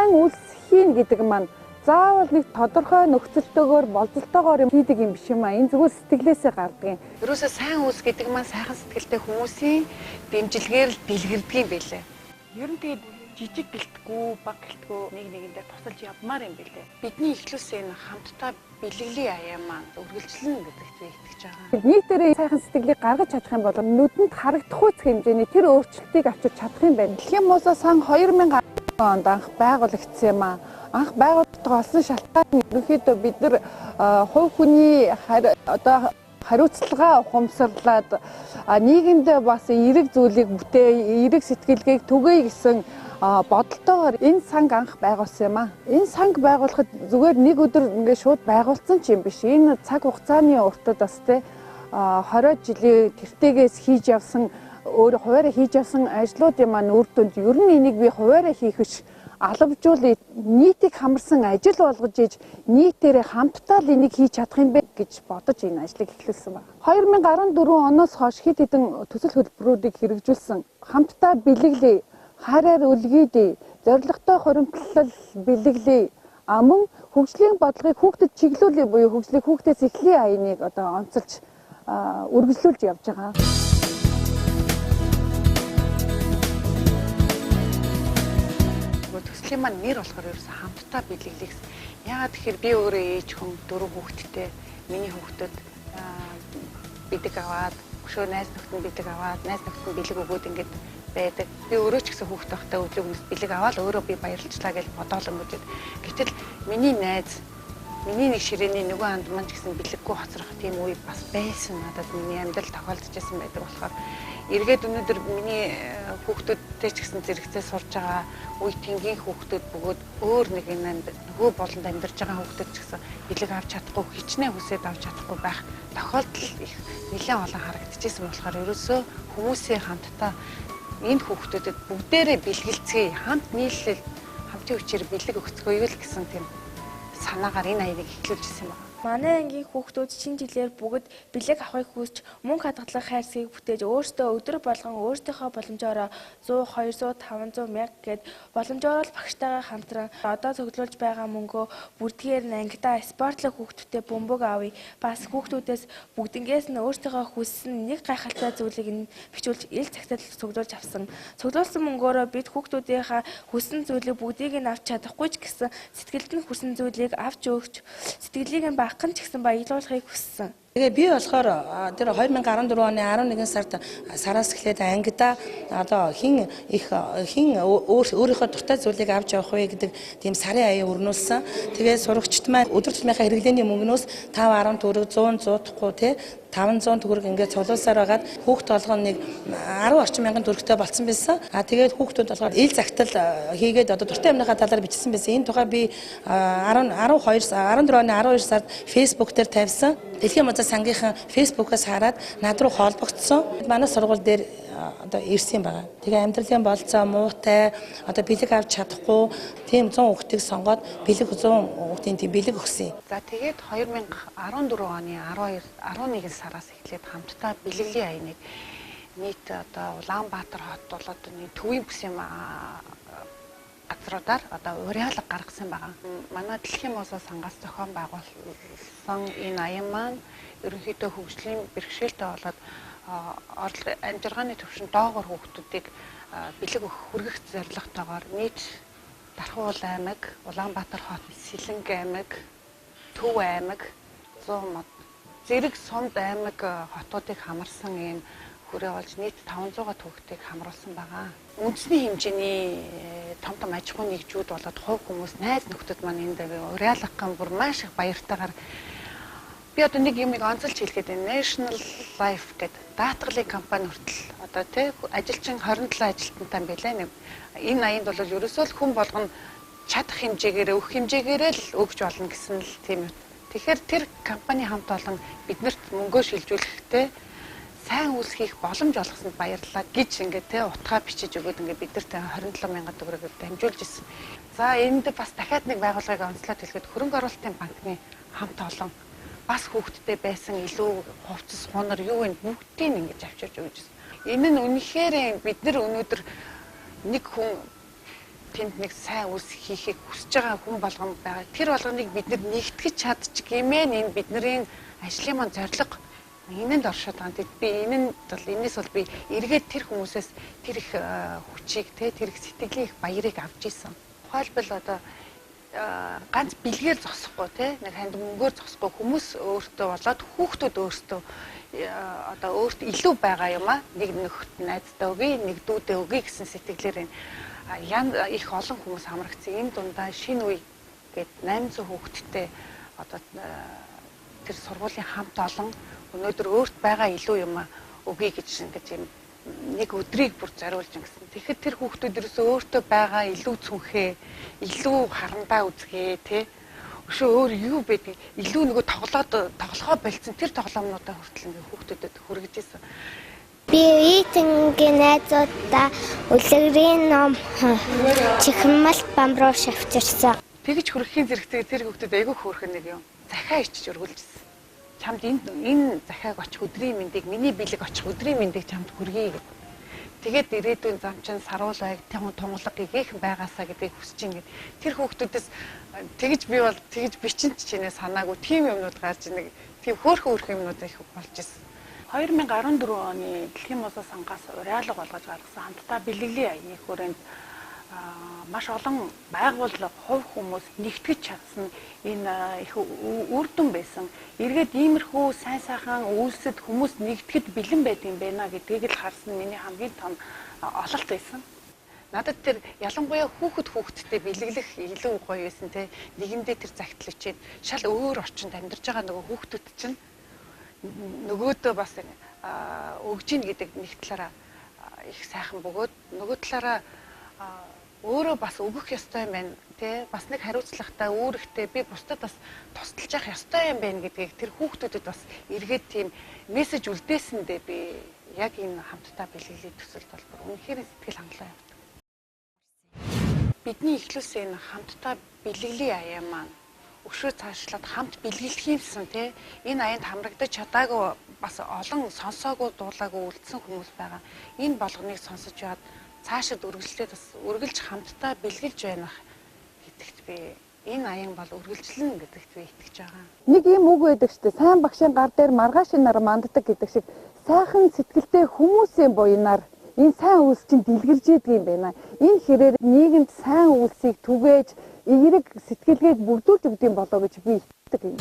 сайн үйлс хийн гэдэг маань заавал нэг тодорхой нөхцөлтөөр болцолтойгоор хийдэг юм биш юм аа. Энэ зүгээр сэтгэлээсээ гардаг юм. Ерөөсөө сайн үйлс гэдэг маань сайхан сэтгэлтэй хүмүүсийн дэмжлэгээр л дэлгэрдэг юм байлээ. Ер нь тэгээд жижиг гэлтгүү, баг гэлтгүү нэг нэгэндээ тусалж явмаар юм билээ. Бидний эхлүүлсэн энэ хамтдаа бэлгэлийн аяа маань үргэлжлэн гэдэгт би итгэж байгаа. Нийтээрээ сайхан сэтгэлийг гаргаж чадах юм бол нүдэнд харагдахгүй хэмжээний тэр өөрчлөлтийг авчирч чадах юм байна. Дэлхийн музей сан 2010 онд анх байгуулагдсан юм аа. Анх байгууллагын олсон шалтгаан нь ерөнхийдөө бид нар хувь хүний хариуцлагаа ухамсарлаад нийгэмд бас эерэг зүйлийг бүтээ, эерэг сэтгэлгээг түгээе гэсэн бодолтойгоор энэ санг анх байгуулсан юм аа. Энэ санг байгуулахад зүгээр нэг өдөр ингээд шууд байгуулсан ч юм биш. Энэ цаг хугацааны уртад бас те 20 жилийн тэртегээс хийж явсан өөрөө хуваараа хийж явсан ажлуудын маань үр дүнд ер нь энийг би хуваараа хийх биш алавжуулаад нийтийг хамарсан ажил болгож иж нийтээрээ хамтдаа л энийг хийж чадах юм бэ гэж бодож энэ ажлыг эхлүүлсэн байна. 2014 оноос хойш хэд хэдэн төсөл хөтөлбөрүүдийг хэрэгжүүлсэн. Хамтдаа бэлэглэе, хараар үлгийдээ, зорилготой хуримтлал бэлэглэе. Мөн хөгжлийн бодлогыг хүүхдэд чиглүүлээ буюу хөгжлийг хүүхдээс эхлэе аяныг одоо онцолж үргэлжлүүлж явж байгаа. Төслийн маань нэр болохоор ерөөсөө хамтдаа бэлэглэх. Яагаад тэгэхээр би өөрөө ээж хүн 4 хүүхэдтэй миний хүүхдүүд бэлэг аваад өшөө найз нөхдөд бэлэг аваад найз нөхдөд бэлэг өгөөд ингэж байдаг. Би өөрөө ч гэсэн хүүхд байхдаа өглөөгнөөс бэлэг аваад өөрөө би баярлажлаа гэж бодоолонгууд. Гэтэл миний найз миний нэг ширээний нөгөө анд маань ч гэсэн бэлэггүй хоцрох тийм үе бас байсан надад миний амьдрал тохиолдож байсан байдаг болохоор эргээд өнөөдөр миний хүүхдүүдтэй ч гэсэн зэрэгцээ сурж байгаа үе тэнгийн хүүхдүүд бөгөөд өөр нэг нөгөө болонд амьдарч байгаа хүүхдүүд ч гэсэн бэлэг авч чадахгүй хичнээн хүсээд авч чадахгүй байх тохиолдол их нэлээд олон харагдчихсан болохоор ерөөсөө хүмүүсийн хамтдаа энэ хүүхдүүдэд бүгдээрээ бэлгэлцгээе хамт нийлэл хамтын хүчээр бэлэг өгцгөөе л гэсэн тийм санаагаар энэ аяныг эхлүүлж ирсэн байна. Манай ангийн хүүхдүүд шинэ жилээр бүгд бэлэг авахыг хүсч мөнгө хадгалах хайрцгийг бүтээж өөрсдөө өдөр болгон өөрсдийнхөө боломжоор 100, 200, 500 мянга гэд боломжоор л багштайгаа хамтран одоо цуглуулж байгаа мөнгөө бүрдгээр нь ангидаа спортлог хүүхдүүдэд бөмбөг авъя. Бас хүүхдүүдээс бүгднгээс нь өөрсдийнхөө хүссэн нэг гайхалтай зүйлийг нь бичүүлж ил цагтад цуглуулж авсан. Цуглуулсан мөнгөөрөө бид хүүхдүүдийнхаа хүссэн зүйлийг бүгдийг нь авч чадахгүй ч гэсэн сэтгэлд нь хүссэн зүйлийг авч өгч сэтгэлийг нь багхан ч гэсэн баялуулахыг хүссэн. Тэгээ би болохоор тэр 2014 оны 11 сараас эхлээд ангидаа одоо хин өөрийнхөө дуртай зүйлийг авч явах вэ гэдэг тийм сарын аяа өрнүүлсэн. Тэгээ сурагчд маань өдөр тутмынхаа хэрэглээний мөнгнөөс 5, 10 төгрөг 100 зуутахгүй тий 500 төгрөг ингээд цуглуулсаар байгаад хүүхд болгоно нэг 10 орчим мянган төгрөгтэй болсон байсан. Тэгээд хүүхдүүд болохоор ил загтал хийгээд одоо дуртай юмныхаа талаар бичсэн байсан. Энэ тухай би 14 оны 12 сард Facebook дээр тавьсан. Дэлхийн музей сангийнхан Facebook-аас хараад над руу холбогдсон. Манай сургууль дээр одоо ирсэн байгаа. Тэгээ амьдралын болцоо муутай одоо бэлэг авч чадахгүй тийм 100 хүүхдийг сонгоод бэлэг 100 хүүхдийн тийм бэлэг өгсөн. За тэгээд 2014 оны 11 сараас эхлээд хамтдаа бэлгэлийн аяныг нийт одоо Улаанбаатар хот бол одоо төвийн бүсийн газруудаар одоо уриалга гаргасан байгаа. Манай Дэлхийн музей сангаас зохион байгуулсан энэ аян маань ерөнхийдөө хөгжлийн бэрхшээлтэй болоод амжиргааны төвшин доогоор хүүхдүүдийг бэлэг хүргэх зорилготойгоор нийт Дархан аймаг, Улаанбаатар хот, Сэлэнг аймаг, Төв аймаг, Зэрэг Сумд аймаг хотуудыг хамарсан ийм хүрээ болж нийт 500 хүүхдийг хамруулсан байгаа. Үндэсний хэмжээний том аж ахуйн нэгжүүд болоод хувь хүмүүс найз нөхдөд маань энд уриалгах гэн бүр маш их баяртайгаар би одоо нэг юмыг онцолж хэлэхэд National Life гэдэг даатгалын компани хүртэл одоо тий ажилчин 27 ажилтнтай байлаа нэг энэ аянд бол ерөөсөө л хүн болгоно чадах хэмжээгээр өгөх хэмжээгээр л өгч болно гэсэн л тийм юм. Тэгэхээр тэр компани хамт олон биднэрт мөнгөө шилжүүлэхдээ сайн үйлс хийх боломж олгосонд баярлалаа гэж ингээд те утгаа бичиж өгөөд ингээд биднэрт 27 мянган төгрөгийг дамжуулж ирсэн. За энд бас дахиад нэг байгууллагыг онцлоод хэлэхэд хөрөнгө оруулалтын банкны хамт олон бас хүүхдтэй байсан илүү хувцас хунар юу вэ бүгдийг ингэж авчирч өгч ирсэн. Энэ нь үнэхээр бид нар өнөөдөр нэг хүн тэнд нэг сайн үс хийхийг хүсэж байгаа хүн болгоно байгаа. Тэр болгоныг бид нар нэгтгэж чадчих гэмээр энэ бидний ажлын маань зорилго энэнд оршоод байгаа. Би энэс бол би эргээд тэр хүмүүсээс тэр их хүчийг тэр их сэтгэлийн их баярыг авч ийсэн. Тухайлбал одоо ганц бэлгээр зогсохгүй нэг ханд мөнгөөр зогсохгүй хүмүүс өөртөө болоод хүүхдүүд өөртөө одоо өөртөө илүү байгаа юм а нэг нөхөд найздаа өгье нэг дүүдээ өгье гэсэн сэтгэлээр их олон хүмүүс хамрагдсан. Энэ дундаа шинэ үе гээд 800 хүүхэдтэй одоо тэр сургуулийн хамт олон өнөөдөр өөрт байгаа илүү юм а өгье гэж ингэж юм нэг өдрийг бүр зориулж ингэсэн. Тэгэхэд тэр хүүхдүүд ерөөсөө өөртөө байгаа илүү цүнхээ, илүү харандаа үзгээ тий. Өшөө өөр юу байдаг? Илүү нөгөө тоглохоо болцсон тэр тоглоомнуудаа хүртэл ингээ хүүхдүүдэд хүргэж исэн. Би эйтингийн найзуудаа үлгэрийн ном чихмэл бамбрууш авчирсан. Тэгж хүрхэхийн зэрэгцээ тэр хүүхдүүд айгүй хөөрхөн нэг юм. Захиа ичиж өргүүлжсэн. Чамд энэ захиаг очих өдрийн мэндийг миний бэлэг очих өдрийн мэндийг чамд хүргэе гэдэг. Тэгээд ирээдүйн зам чинь саруулайг тунгалаг гэгээх байгаасаа гэдгийг хүсэж ингээд тэр хүүхдүүдээс тэгж би бол тэгж бичин чинээ санаагүй тийм юмнууд гарч нэг тийм хөөрхөн юмнууд их болж ирсэн. 2014 оны Дэлхийн Музей сангаас уриалга болгож гаргасан хамтдаа бэлгэлийн аяны хүрээнд маш олон байгууллага хувь хүмүүс нэгтгэж чадсан энэ их үр дүн байсан. Эргээд иймэрхүү сайн сайхан үйлсэд хүмүүс нэгтгэд бэлэн байдсан байна гэдгийг л харсан миний хамгийн том ололт байсан. Надад тэр ялангуяа хүүхдтэй бэлэглэх илүү гоё байсан те. Нэгэндээ тэр загтал өчээд шал өөр орчинд амьдарч байгаа нөгөө хүүхдүүд чинь нөгөөдөө бас өгж ийн гэдэг нэг талаараа их сайхан бөгөөд нөгөө талаараа өөрөө бас өгөх ёстой юм байна тий бас нэг хариуцлагатай өөрөөхтэй би бусдад бас тусдалж явах ёстой юм байна гэдгийг тэр хүүхдүүдэд бас эргээд тийм мессеж үлдээсэндээ би яг энэ хамтдаа бэлгэлийн төсөлд бол үнэхээр сэтгэл хангалуун явдаг. Бидний эхлүүлсэн энэ хамтдаа бэлгэлийн аяа маань өшөө цаашлаад хамт бэлгэлэх юмсан тий энэ аянд хамрагдаж чадаагүй бас олон сонсоогүй дуулаагүй үлдсэн хүмүүс байгаа. Энэ болгоныг сонсож яваад цаашид үргэлжлээд бас үргэлж хамтдаа бэлгэлж байна гэдэгт би энэ аян бол үргэлжлэн гэдэгт би итгэж байгаа. Нэг юм үг байдаг шүү дээ. Сайн багшийн гар дээр маргаашийн нар манддаг гэдэг шиг сайхан сэтгэлтэй хүмүүсийн буйнаар энэ сайн үйлс чинь дэлгэрж идэг юм байна. Энэ хэрээр нийгэмд сайн үйлсийг түгээж эерэг сэтгэлгээг бүрдүүлж өгд юм болоо гэж би итгэдэг юм.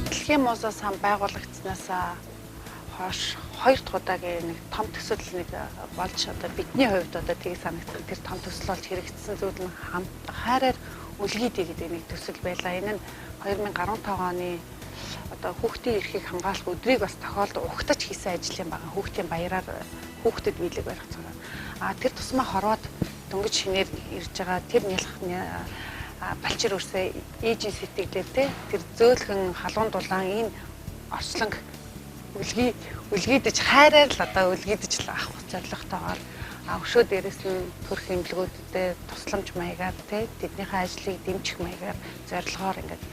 Дэлхийн Музей сан байгуулагдсанаас хойш 2 дахь удаагийн нэг том төсөл нэг болж одоо бидний хувьд одоо тийг санагдсан тэр том төсөл болж хэрэгжсэн зүйл нь хамт хайраар үлгийдэй гэдэг нэг төсөл байлаа. Энэ нь 2015 оны одоо хүүхдийн эрхийг хамгаалах өдрийг бас тохиолдож угтаж хийсэн ажил юм байгаа. Хүүхдийн баяраар хүүхдэд биелэг барих цагаан. Тэр тусмаа хорвоод дөнгөж шинээр ирж байгаа тэр нялхны балчир өрсөө ээжийн сэтгэлээр тэр зөөлхөн халуун дулаан энэ орчлонг үлгийдэж хайраар л одоо үлгийдэж л авах зорилготойгоор өшөө дээрээс нь төрх эмнэлгүүдтэй тусламж маягаар тэднийхээ ажлыг дэмжих маягаар зорилгоор ингээд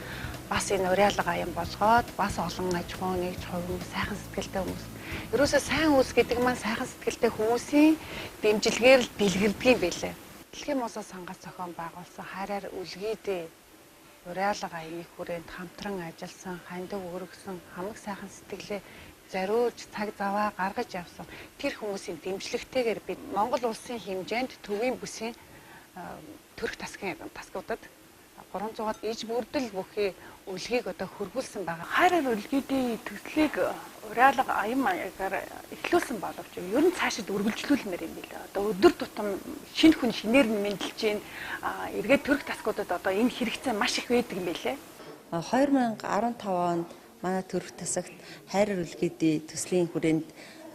бас энэ уриалга аян болгоод бас олон аж ахуй нэгж хувь сайхан сэтгэлтэй хүмүүс. Ерөөсөө сайн үс гэдэг маань сайхан сэтгэлтэй хүмүүсийн дэмжлэгээр л дэлгэрдэг юм байлээ. Дэлхийн Музей сангаас зохион байгуулсан хайраар үлгийдэй уриалга аяны хүрээнд хамтран ажилласан, хандаг өргөсөн, хамаг сайхан сэтгэлээ зориулж цаг заваа гаргаж явсан тэр хүмүүсийн дэмжлэгтэйгээр бид Монгол улсын хэмжээнд төвийн бүсийн төрх тасгуудад 300-аад иж бүрдэл бүхий үлгийг одоо хөргүүлсэн байгаа. Хайраар үлгийдэй төслийг уриалга аян маягаар эхлүүлсэн боловч ер нь цаашид үргэлжлүүлмээр юм билээ. Одоо өдөр тутам шинэ хүн шинээр нь мэдлж гин эргээд төрх тасгуудад одоо энэ хэрэгцээ маш их байдаг юм билээ. 2015 онд манай төрх тасагт хайраар үлгийдэй төслийн хүрээнд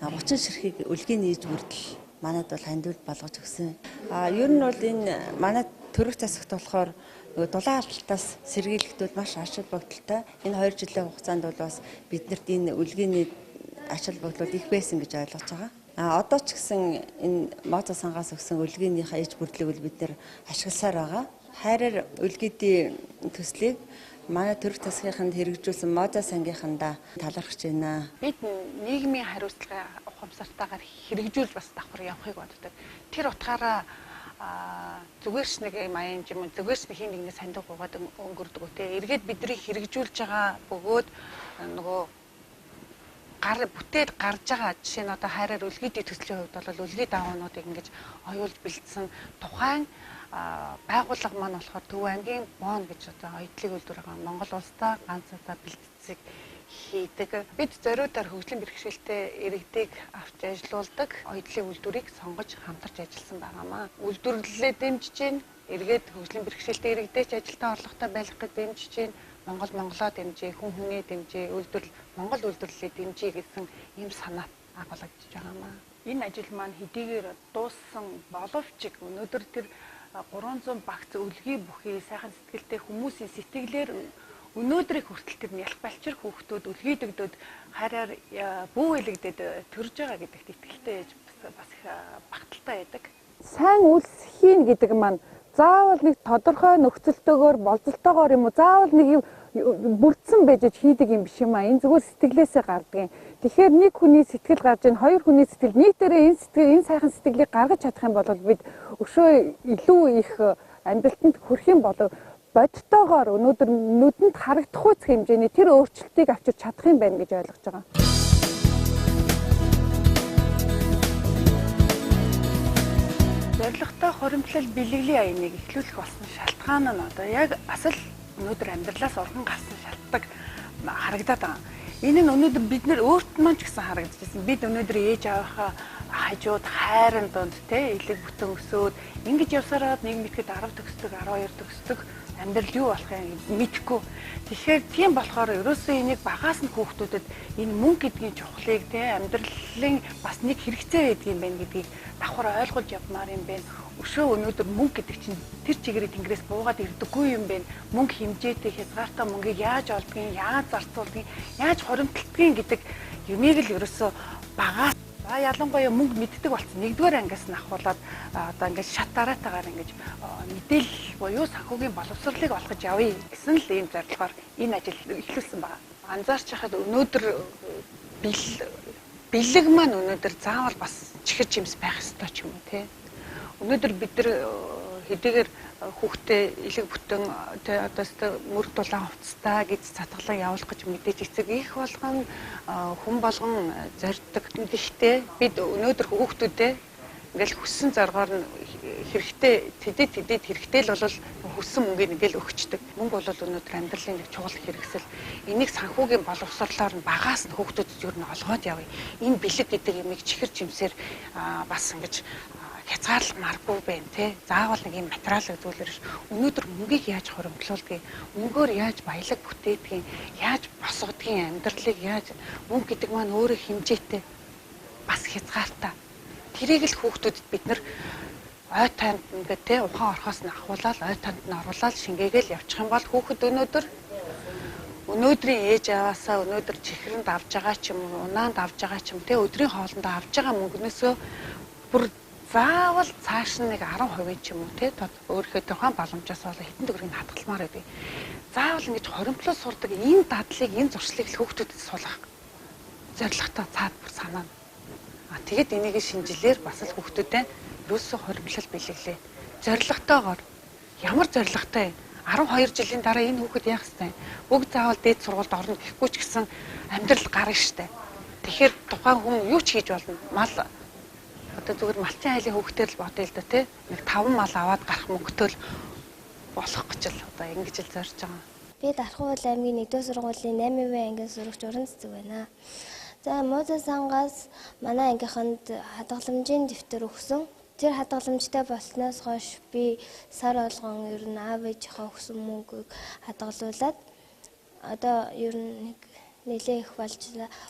30 ширхэг үлгийн нийж бүрдэл манайд бол хандивал болгож өгсөн. Ер нь бол энэ манай төрх тасагт болохоор дулаан алдалтаас сэргийлэхдүүд маш ач холбогдолтой. Энэ 2 жилийн хугацаанд бол бас биднэрт энэ үлгийн ач холбогдлууд их байсан гэж ойлгож байгаа. Одоо ч гэсэн энэ Музей сангаас өгсөн үлгийнхээ иж бүрдлийг бид нэр ашигласаар байгаа. Хайраар үлгийдэй төслийг манай төрх тасгийнханд хэрэгжүүлсэн Музей сангийнхандаа талархаж байна. Бид нийгмийн хариуцлага ухамсартайгаар хэрэгжүүлж бас давхар явахыг боддог. Тэр утгаараа зүгээрс нэг юм аян юм зүгээрс нэг хин нэгнээ сандуг гуйгаад өнгөрдөг үү. Эргээд биднийг хэрэгжүүлж байгаа бөгөөд нөгөө бүтээд гарч байгаа жишээ нь одоо хайраар үлгийдийн төслийн хувьд бол үлгий даваануудыг ингэж оюулж бэлдсэн тухайн байгууллага маань болохоор Төв аймгийн Бон гэж одоо оюутлыг үйлдвэр байгаа Монгол улстай ганц удаа бэлтгэцийг хийдэг. Бид зориудаар хөгжлийн бэрхшээлтэй иргэдийг авч ажилуулдаг оюутлын үйлдвэрийг сонгож хамтарч ажилласан байгаамаа. Үйлдвэрлэлээ дэмжиж гин, эргээд хөгжлийн бэрхшээлтэй иргэдээч ажилтаа орлоготой байх гэж дэмжиж гин, Монголоо дэмжиж, хүн хүнээ дэмжиж, Монгол үйлдвэрлэлийг дэмжиж гэсэн ийм санаа агуулгадж байгаамаа. Энэ ажил маань хэдийгээр дууссан боловч өнөөдөр тэр 300 багц үлгий бүхий сайхан сэтгэлтэй хүмүүсийн сэтгэлээр өнөөдрийг хүртэл тэр нялх балчир хүүхдүүд үлгийдэгдээд хараар бүү хэлэгдээд төрж байгаа гэдэгт итгэлтэй бас их багталтай байдаг. Сайн үйлс хийн гэдэг маань заавал нэг тодорхой нөхцөлтөөр болцолтойгоор юм уу заавал нэг юм бүрдсэн байж хийдэг юм биш юм аа. Энэ зүгээр сэтгэлээсээ гардаг юм. Тэгэхээр нэг хүний сэтгэл гарч ийн хоёр хүний сэтгэл нийтээрээ энэ сайхан сэтгэлийг гаргаж чадах юм бол бид өшөө илүү их амьдралтанд хүрэх юм болов бодтойгоор өнөөдөр нүдэнд харагдах үс хэмжээний тэр өөрчлөлтийг авчирч чадах юм байна гэж ойлгож байгаа. Зорилготой хуримтлал бэлгэлийн аяныг эхлүүлэх болсон шалтгаан нь одоо яг бас л өнөөдөр амьдралаас урган гарсан шалтгаан харагдаад байгаа. Энэ нь өнөөдөр бид нэр өөрт маань ч гэсэн харагдчихсан. Бид өнөөдөр ээж аваахаа хажууд хайрын донд элэг бүтэн өсөөд ингэж явсараад нэг мэтгэд 10 төгсдөг, 12 төгсдөг амьдрал юу болохыг мэдэхгүй. Тэгэхээр тийм болохоор ерөөсөө энийг багаас нь хүүхдүүдэд энэ мөнгө гэдгийн чухлыг амьдралын бас нэг хэрэгцээ байдаг юм байна гэдгийг давхар ойлгуулж явмаар юм байна. Өшөө өнөөдөр мөнгө гэдэг чинь тэр чигээрээ тэнгэрээс буугаад ирдэггүй юм байна. Мөнгө хэмжээтэй хязгаартай мөнгийг яаж олдгийг, яаж зарцуулдгийг, яаж хуримталдгийг гэдэг юмыг л ерөөсөө багаас ялангуяа мөнгө мэддэг болсон. Нэгдүгээр ангиас нь ахуулаад одоо ингээд шат дараатаагаар ингээд мэдээлэл буюу санхүүгийн боловсролыг олгож явъя гэсэн л ийм зорилгоор энэ ажил эхлүүлсэн байна. Анзаарч хахад өнөөдөр бэлэг маань өнөөдөр заавал бас чихэр жимс байх ёстой ч юм уу те. Өнөөдөр бид нар хэдийгээр хүүхдээ элэг бүтэн одоо мөр дулаан хувцастай гэж цатгалан явуулах гэж мэдээж эцэг их болгон хүн болгон зорддог. Гэхдээ бид өнөөдөр хүүхдүүдээ ингээл хүссэн зоргоор нь хэрэгтэй тэдэд хэрэгтэй л бол хүссэн мөнгөний ингээл өгчдөг. Мөнгө бол өнөөдөр амьдралын нэг чухал хэрэгсэл. Энийг санхүүгийн боловсрлоор нь багаас нь хүүхдүүдэд юу н олгоод явъя. Энэ бэлэг гэдэг юмыг чихэр жимсээр бас ингэж хязгаарлалмааргүй байна те. Заавал нэг юм материал зүйлэр өнөөдөр мөнгийг яаж хоримтлуулдгийг, мөнгөөр яаж баялаг бүтээдгийг, яаж босгодгийг, амьдралыг яаж мөнгө гэдэг маань өөрөө хэмжээтэй бас хязгаартай. Тэрийг л хүүхдүүдэд бид нар ой танд ингээд те ухаан орхоос нь ахуулаад ой танд нь оруулаад шингээгээл явчих юм бол хүүхэд өнөөдрийн ээж аваасаа өнөөдөр чихрэнд авж байгаа ч юм уу, унаанд авж байгаа ч юм те өдрийн хоолндоо авж байгаа мөнгнөөсөө бүр заавал цааш нь нэг 10% ч юм уу те өөрийнхөө тухайн боломжоос бол хэдэн төгрөгийг хадгалмаар байдаг. Заавал ингэж хоримтлол сурдаг энэ дадлыг энэ зуршлыг л хүүхдүүдэд суулгах зорилготой цаад бүр санаа. Тэгэд энийг шинжилээр бас л хүүхдүүдэд ерөөсөө хоримтлал бэлэглээ. Зорилготойгоор ямар зорилготой 12 жилийн дараа энэ хүүхэд яах ёстой. Бүгд заавал дээд сургуульд орно гэхгүй ч гэсэн амьдрал гарна штэ. Тэгэхээр тухайн хүн юу ч хийж болно. Мал одоо зүгээр малчин айлын хүүхдээ л бодъё л да тий. Нэг 5 мал аваад гарах мөнгөтэй л болох гэж л одоо ингэж л зорж байгаа. Би Дархуул аймгийн 1-р сургуулийн 8-р ангийн сурагч Уран Цэцэг байна. За Мозес сангаас манай ангийнханд хадгаламжийн дэвтэр өгсөн. Тэр хадгаламжтай болсноос хойш би сар болгон ер нь аав ээжийнхээ өгсөн мөнгийг хадгалуулад одоо ер нь нэлээ их болж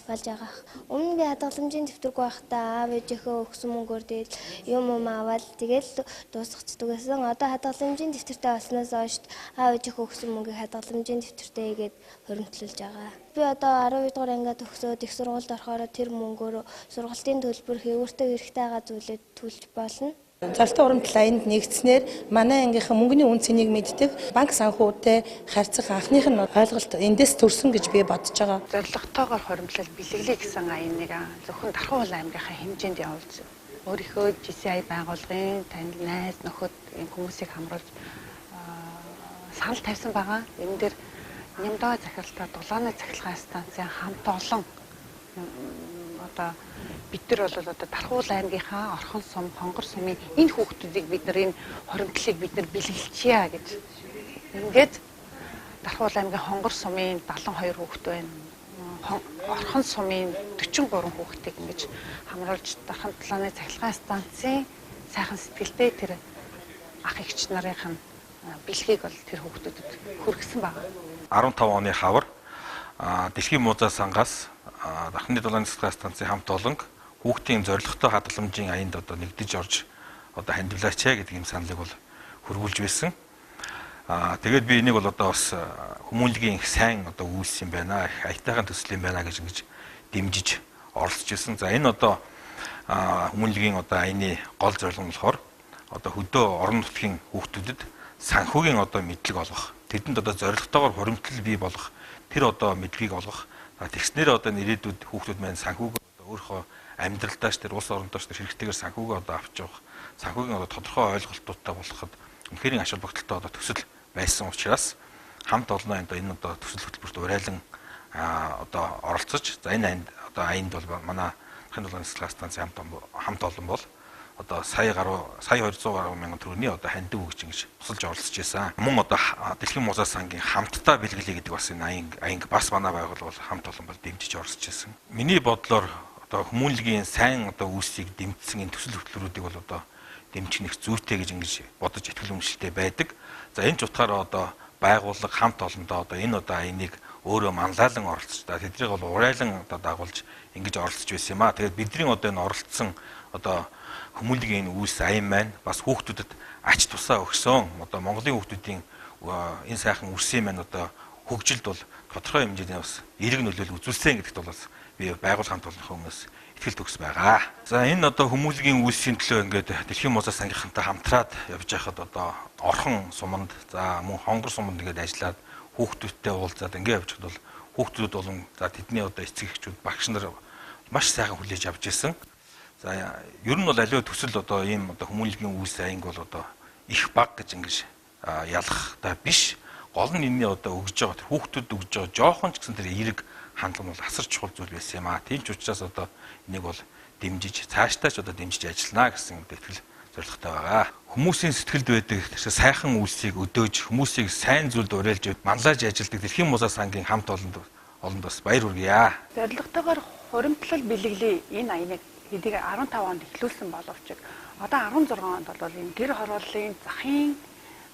байгаа. Өмнө би хадгаламжийн дэвтэргүй байхдаа аав ээжийнхээ өгсөн мөнгөөр тэгэл юм аваад тэгэл дуусгацдаг байсан. Одоо хадгаламжийн дэвтэртэй болсноос хойш аав ээжийнхээ өгсөн мөнгийг хадгаламжийн дэвтэртэй игээд хоримтлуулж байгаа. Би одоо 12 дугаар ангид төгсөөд их сургуульд орохоор тэр мөнгөөр сургалтын төлбөр өөртөө хэрэгтэй байгаа зүйлээ төлж болно. Золтой урамтлал аянд нэгдснээр манай ангийнхан мөнгөний үн цэнийг мэддэг банк санхүүтэй харьцах анхных нь ойлголт эндээс төрсөн гэж би бодож байгаа. Зорилготойгоор хуримтлал бэлэглэе гэсэн аяныг зөвхөн Дархан уул аймгийнхаа хэмжээнд явуулж өөрийнхөө GCI байгууллагын танил найз нөхөд энэ хүмүүсийг хамруулж санал тавьсан байгаа. Энэ дээр Нямдаа захиралтай дулааны цахилгаан станцын хамт олон одоо бид нар бол одоо Дархан уул аймгийнхаа Орхон сум, Хонгор сумын энэ хүүхдүүдийг бид нар энэ хоримтлалыг бид нар бэлгэлчихье гэж. Ингээд Дархан уул аймгийн Хонгор сумын 72 хүүхэд байна. Орхон сумын 43 хүүхдийг ингэж хамруулж Дархан дулааны цахилгаан станцын сайхан сэтгэлтэй тэр ах эгч нарын бэлгийг бол тэр хүүхдүүдэд хүргэсэн байна. 15 оны хавар Дэлхийн музей сангаас Дарханы дулааны цахилгаан станцын хамт олонг хүүхдийн зорилготой хадгаламжийн аянд одоо нэгдэж орж одоо хандивлаач гэдэг юм саналыг бол хөрвүүлж байсан. Тэгээд би энийг бол одоо бас хүмүүнлэгийн их сайн одоо үйлс юм байна, их аятайхан төсөл юм байна гэж ингэж дэмжиж оролцож ирсэн. За энэ одоо хүмүүнлэгийн одоо аяны гол зорилго нь болохоор одоо хөдөө орон нутгийн хүүхдүүдэд санхүүгийн одоо мэдлэг олгох, тэдэнд одоо зорилготойгоор хуримтлал бий болгох, тэр одоо мэдлэгийг олгох. Тэгснээр одоо ирээдүйд хүүхдүүд маань санхүүг өөрийнхөө амьдралдаа тэр улс орондоо тэр хэрэгтэйгээр санхүүгээ одоо авч явах, санхүүгийн одоо тодорхой ойлголтуудтай болгоход үнэхээр аж холбогдолтой одоо төсөл байсан учраас хамт олон одоо энэ одоо төсөл хөтөлбөрт урайлан одоо оролцож, за энэ аянд бол манай Дархан дулааны цахилгаан станцын хамт олон бол одоо сая 200 гаруй мянган төгрөгийн одоо хандив өгч ингэж тусалж оролцож байсан. Мөн одоо Дэлхийн музей сангийн хамтдаа бэлгэлээ гэдэг бас энэ аянг бас манай байгууллага бол хамт олон бол дэмжиж оролцож байсан. Миний бодлоор одоо хүмүүнлэгийн сайн одоо үүсийг дэмжсэн энэ төсөл хөтөлбөрүүдийг бол одоо дэмжих нэг зүйтэй гэж ингэж бодож итгэл үнэмшилтэй байдаг. За энэ ч утгаараа одоо байгууллага хамт олондоо одоо энэ одоо аяныг өөрөө манлайлан оролцож та тэднийг бол урайлан одоо дагуулж ингэж оролцож байсан юм аа. Тэгээд бидний одоо энэ оролцсон одоо хүмүүнлэгийн үүс аян маань бас хүүхдүүдэд ач тусаа өгсөн. Одоо Монголын хүүхдүүдийн энэ сайхан үрсийн маань одоо хөгжилд бол тодорхой хэмжээний бас эерэг нөлөөлөл үзүүлсэн гэдэгт бол бас би байгууллага хамт олонныхоо өмнөөс итгэл төгс байгаа. За энэ одоо хүмүүнлэгийн үүсийн төлөө ингээд Дэлхийн музей сангийнхантай хамтраад явж байхад одоо Орхон суманд за мөн Хонгор суманд ингээд ажиллаад хүүхдүүдтэй уулзаад ингээд явж хад бол хүүхдүүд болон за тэдний одоо эцэг эхчүүд багш нар маш сайхан хүлээж авч ирсэн. За ер нь бол аливаа төсөл одоо ийм одоо хүмүүнлэгийн үйлс аянг бол одоо их баг гэж ингэж ялах та биш. Гол нь энэний одоо өгж байгаа тэр хүүхдүүд өгж байгаа жоохон ч гэсэн тэр эерэг хандлага бол асар чухал зүйл байсан юм аа. Тийм ч учраас одоо энийг бол дэмжиж цаашдаа ч одоо дэмжиж ажиллана гэсэн итгэл зорилготой байгаа. Хүмүүсийн сэтгэлд байдаг сайхан үйлсийг өдөөж хүмүүсийг сайн зүйлд уриалж манлайлж ажилладаг Дэлхийн музей сангийн хамт олонд бас баяр хүргье. Зорилготойгоор хуримтлал бэлэглэе энэ аяныг хэдийг 15 онд эхлүүлсэн боловч одоо 16 онд бол энэ гэр хорооллын захын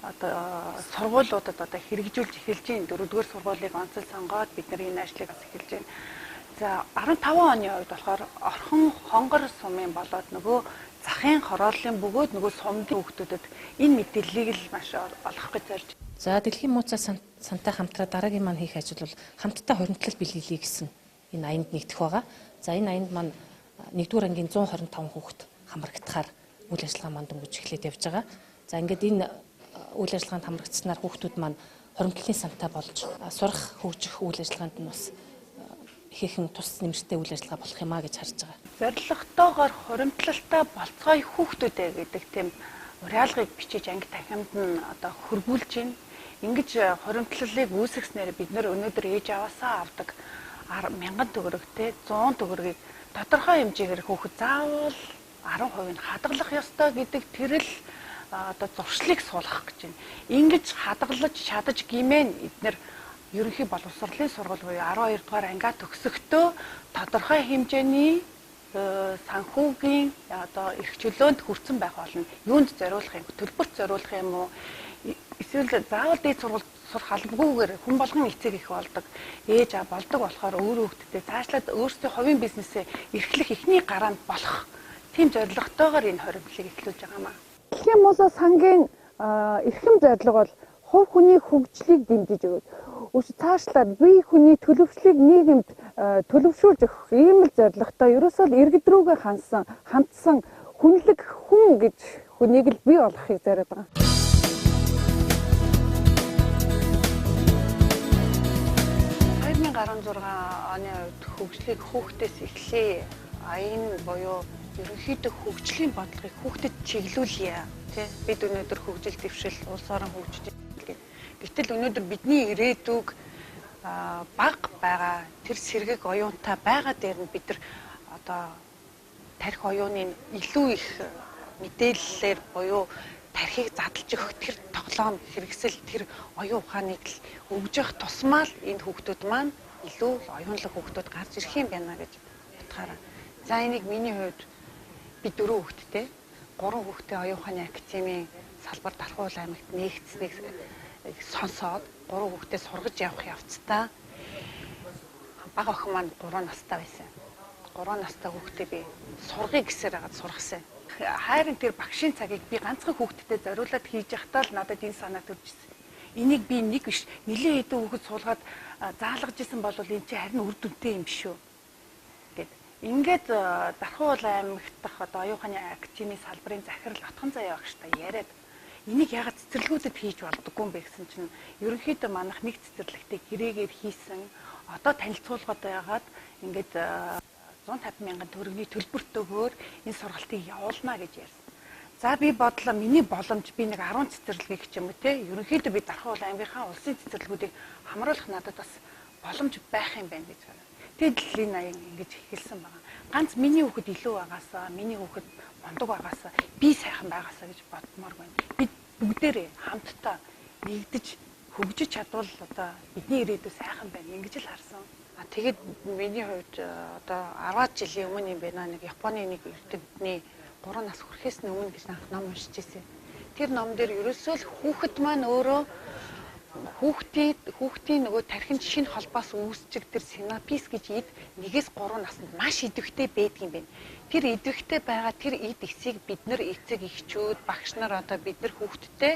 одоо сургуулиудад одоо хэрэгжүүлж эхэлж байна. 4-р сургуулийг онцол сонгоод бид нар энэ ажлыг бас эхэлж байна. За 15 оны үед болохоор Орхон Хонгор сумын болоод нөгөө захын хорооллын бөгөөд нөгөө сумдын хүүхдүүдэд энэ мэдээллийг л маш олгох гэж зорж. За Дэлхийн музей сантай хамтраа дараагийн маань хийх ажил бол хамтдаа хуримтлал бэлгэлье гэсэн энэ аянд нэгдэх байгаа. За энэ аянд маань 1-р ангийн 125 хүүхэд хамрагдахаар үйл ажиллагаа маань дөнгөж эхлээд явж байгаа. За ингээд энэ үйл ажиллагаанд хамрагдсанаар хүүхдүүд маань хуримтлалын сантай болж сурах, хөгжих үйл ажиллагаанд нь бас ихээхэн тус нэмэртэй үйл ажиллагаа болох юмаа гэж харж байгаа. Зорилготойгоор хуримтлалтай болцгой хүүхдүүдээ гэдэг тийм уриалгыг бичиж анги танхимд нь одоо хөрвүүлж байна. Ингэж хуримтлалыг үүсгэснээр бид нөр өнөөдөр ээж аваасаа авдаг 1000 төгрөгтэй 100 төгрөгийг тодорхой хэмжээгээр хүүхэд заавал 10% нь хадгалах ёстой гэдэг тэрл одоо зуршлыг суулгах гэж байна. Ингэж хадгалж шадаж гимэн эднэр ерөнхий боловсролын сургууль буюу 12 дугаар ангиа төгсөхдөө тодорхой хэмжээний санхүүгийн одоо эрх чөлөөнд хүрсэн байх болно. Юунд зориулах юм, төлбөрт зориулах юм уу? Эсвэл заавал дээд сургуульд сурах албагүйгээр хүн болгон эцэг их болдог. Ээж аа болдог болохоор өөр хүүхдтэй цаашлаад өөрсдийн хувийн бизнесээ эрхлэх ихний гараанд болох тийм зорилготойгоор энэ хоримтлалыг эхлүүлж байгаа маа. Дэлхийн музей сангийн эрхэм зорилго бол хувь хүний хөгжлийг дэмжиж өгöd. Цаашлаад бие хүний төлөвшлийг нийгэмд төлөвшүүлж өгөх ийм л зорилготой ерөөсөө иргэд рүүгээ хандсан хүнлэг хүн гэж хүнийг л бий болгохыг зориод байгаа. оны үед хөгжлийг хүүхдээс эхлэе. Аян буюу ерөнхийдөө хөгжлийн бодлогыг хүүхдэд чиглүүлье. Тэ бид өнөөдөр хөгжил дэвшил улс орон хөгжиж байна. Гэтэл өнөөдөр бидний ирээдүг баг байгаа тэр сэргэг оюунтай байгаа дээр нь бид нар одоо тарих оюуны илүү их мэдээллээр буюу тархийг задлж өгөх тэр тоглоом хэрэгсэл тэр оюун ухааныг л өгж явах тусмаа л энэ хүүхдүүд маань илүү оюунлаг хүүхдүүд гарч ирэх юм байна гэж бодохоор. За энийг миний хувьд би 4 хүүхэдтэй 3 хүүхэдтэй оюун ухааны академийн салбар Дархуул аймагт нэгдсэнийг сонсоод 3 хүүхэдтэй сургаж явах явцдаа бага охин маань 3 настай байсан. 3 настай хүүхдээ би сургая гэсээр хагаад сургасан. Хайрын тэр багшийн цагийг би ганцхан хүүхдэд зориулаад хийж явахдаа л надад энэ санаа төрж ирсэн. Энийг би нэг биш нэлээд хэдэн хүүхэд суулгаад заалгаж исэн бол энэ чинь харин үр дүнтэй юм биш үү гэд. Ингээд Дархуул аймагт дах одоо оюун ухааны академийн салбарын захирал Отхон заяа багштай яриад энийг ягаад цэцэрлэгүүдэд хийж болдоггүй юм бэ гэсэн чинь ерөнхийдөө манайх нэг цэцэрлэгтээ гэрээгээр хийсэн одоо танилцуулгад байгаад ингээд 150 мянган төгрөгийн төлбөртөөгөөр энэ сургалтыг явуулна гэж ярьсан. За би бодлоо миний боломж би нэг 10 цэцэрлэгийг ч юм уу те ерөнхийдөө би Дархуул аймгийнхаа улсын цэцэрлэгүүдийг хамруулах надад бас боломж байх юм байна гэж байна. Тэгэл энэ аян ингэж хэлсэн байгаа. Ганц миний хүүхэд илүү байгаасаа, миний хүүхэд мондог байгаасаа, би сайхан байгаасаа гэж бодмоор байна. Бид бүгдээрээ хамтдаа нэгдэж хөгжиж чадвал одоо бидний ирээдүй сайхан байна. Ингэж л харсан. Тэгээд миний хувьд одоо 10 жилийн өмнө юм байна. Нэг Японы нэг эрдэмтний 3 нас хүрэхээс өмнө гэж анх ном уншиж ирсэн. Тэр ном дээр ерөөсөө л хүүхэд маань өөрөө хүүхдийн нөгөө тархинд шинэ холбоос үүсчих тэр синапс гэж ид 1-3 наснд маш идэвхтэй байдаг юм байна. Тэр идэвхтэй байгаа тэр ид эсийг бид нар эцэг эхчүүд багш нар одоо бид нар хүүхдтэй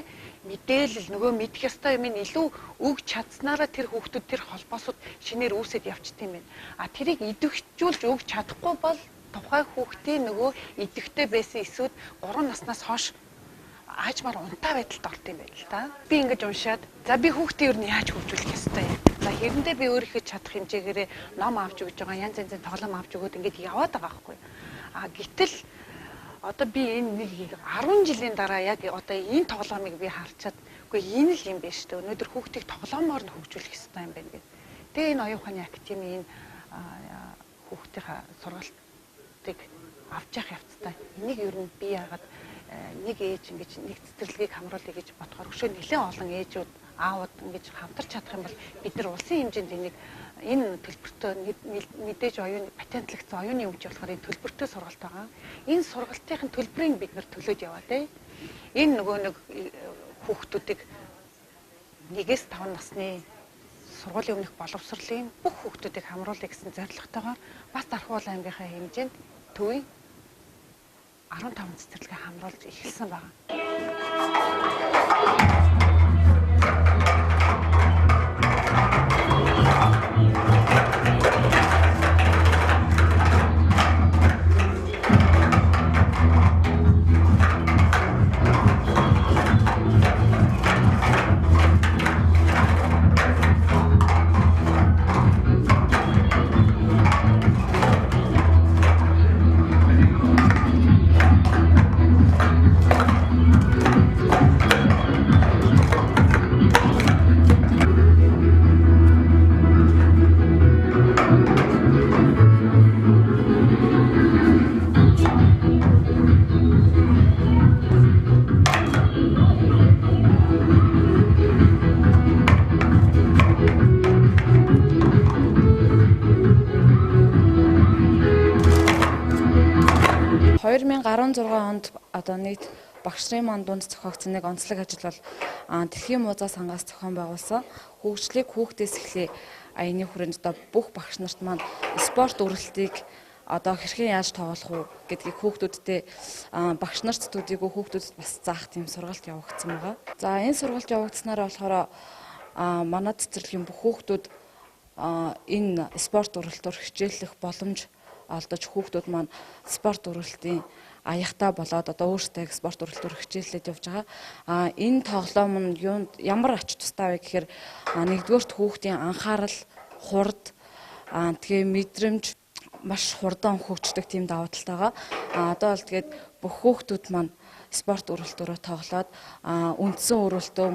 мэдээлэл нөгөө мэдэх ёстой юм илүү өгч чадсанараа тэр хүүхдүүд тэр холбоосууд шинээр үүсэт явчт юм байна. Тэрийг идэвхжүүлж өгч чадахгүй бол тухай хүүхдийн нөгөө идэвхтэй байсан эсүүд 3 наснаас хойш аажмаар унтаа байдалд орд юм байна л да. Би ингэж уншаад за би хүүхдээ юу яаж хөгжүүлэх ёстой юм. За хэрэндээ би өөрийнхөө чадах хэмжээгээр ном авч өгж байгаа янз янзын тоглоом авч өгөөд ингэж яваад байгаа байхгүй. Гэтэл одоо би энэ нэг 10 жилийн дараа яг одоо энэ тоглоомыг би харчаад үгүй энэ л юм байна шүү дээ. Өнөөдөр хүүхдийг тоглоомоор нь хөгжүүлэх ёстой юм байна гэдэг. Тэгээ энэ оюун ухааны академийн хүүхдийн сургалтыг авч явах явцдаа энийг ер нь би яагаад нэг ээж ингэж нэг цэцэрлэгийг хамруулъя гэж бодохоор өшөө нэлээд олон ээжүүд аауд ингэж хамтарч чадах юм бол бид нар улсын хэмжээнд энийг энэ төлбөртөө мэдээж оюуны патентлэгдсэн оюуны өмч болохоор энэ төлбөртөө сургалт байгаа. Энэ сургалтын төлбөрийг бид нар төлөөд яваа те. Энэ нөгөө нэг хүүхдүүдийг 1-5 насны сургуулийн өмнөх боловсролын бүх хүүхдүүдийг хамруулъя гэсэн зорилготойгоор бас Дархуул аймгийнхаа хэмжээнд төвийн 15 цэцэрлэгээ хамруулж эхэлсэн байна. онд одоо нийт багш нарын маань дунд зохиогдсон нэг онцлог ажил бол Дэлхийн мууза сангаас зохион байгуулсан хөгжлийг хүүхдээс эхлэе аяны хүрээнд одоо бүх багш нарт маань спорт үргэлтийг одоо хэрхэн яаж тоглох уу гэдгийг хүүхдүүдтэй багш нарт төдийгүй хүүхдүүдэд бас заах тийм сургалт явагдсан байгаа. За энэ сургалт явагдсанаар болохоор манай цэцэрлэгийн бүх хүүхдүүд энэ спорт үргэлтөөр хичээллэх боломж олдож хүүхдүүд маань спорт үргэлтийн аяхтай болоод одоо өөрсдөө спорт үргэлжлүүлэх хичээллээд явж байгаа. Энэ тоглоом нь юунд ямар ач тустай вэ гэхээр нэгдүгээрт хүүхдийн анхаарал, хурд, тэгээ мэдрэмж маш хурдан хөгждөг тийм давуу талтай байгаа. Одоо бол тэгээд бүх хүүхдүүд маань спорт үргэлжлэлөөрөө тоглоод үндсэн өрөөлтөө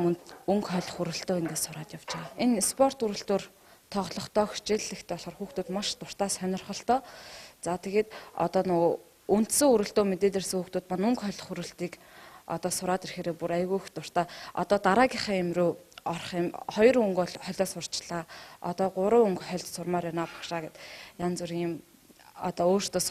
өнгө хойлох хүрэлтөө ингээд сураад явж байгаа. Энэ спорт үргэлжлэлөөр тоглохдоо хичээллэхдээ болохоор хүүхдүүд маш дуртай сонирхолтой. За тэгээд одоо нөгөө үндсэн өрөөлтөө мэдээд ирсэн хүүхдүүд маань өнгө хойлох хүрэлтийг одоо сураад ирэхээр бүр айгүй их дуртай. Одоо дараагийнхаа юм руу орох юм 2 өнгө бол хойлоо сурчлаа. Одоо 3 өнгө хойлд сурмаар байна багшаа гэд янз бүрийн юм одоо өөртөө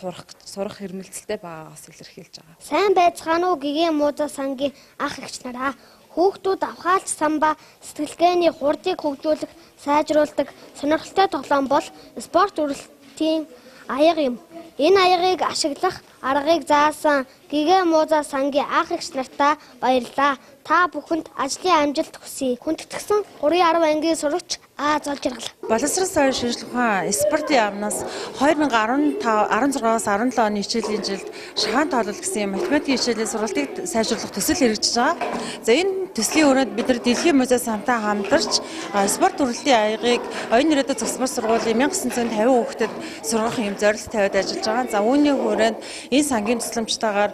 сурах хэрмэлцэлтэй байгаагаас илэрхийлж байгаа. Сайн байцгаана уу гэгээн мууза сангийн ах эгч нараа. Хүүхдүүд авхаалж самба сэтгэлгээний хурдыг хөгжүүлэх, сайжруулдаг сонирхолтой тоглоом бол спорт үргэлжлэлтийн аяга юм. Энэ аягыг ашиглах аргыг заасан гэгээн мууза сангийн ах эгч нартаа баярлалаа. Та бүхэнд ажлын амжилт хүсье. Хүндэтгсэн 3-10 ангийн сурагч золж яргал. Боловсрол соёл шинжилгээ ухаан спортын яамнаас 2016-аас 17 оны хичээлийн жилд шагаан тоглол гэсэн математикийн хичээлийн сургалтыг сайжруулах төсөл хэрэгжиж байгаа. За энэ төслийн өрөөнд бид нар Дэлхийн музей самтай хамтарч спорт үргэлжлэлийн аягыг оюун нэрээдээ цогцмол сургуулийн 1950 хүүхдэд сургах юм зорилт тавиад ажиллаж байгаа. За үүний хүрээнд энэ сангийн тусламжтайгаар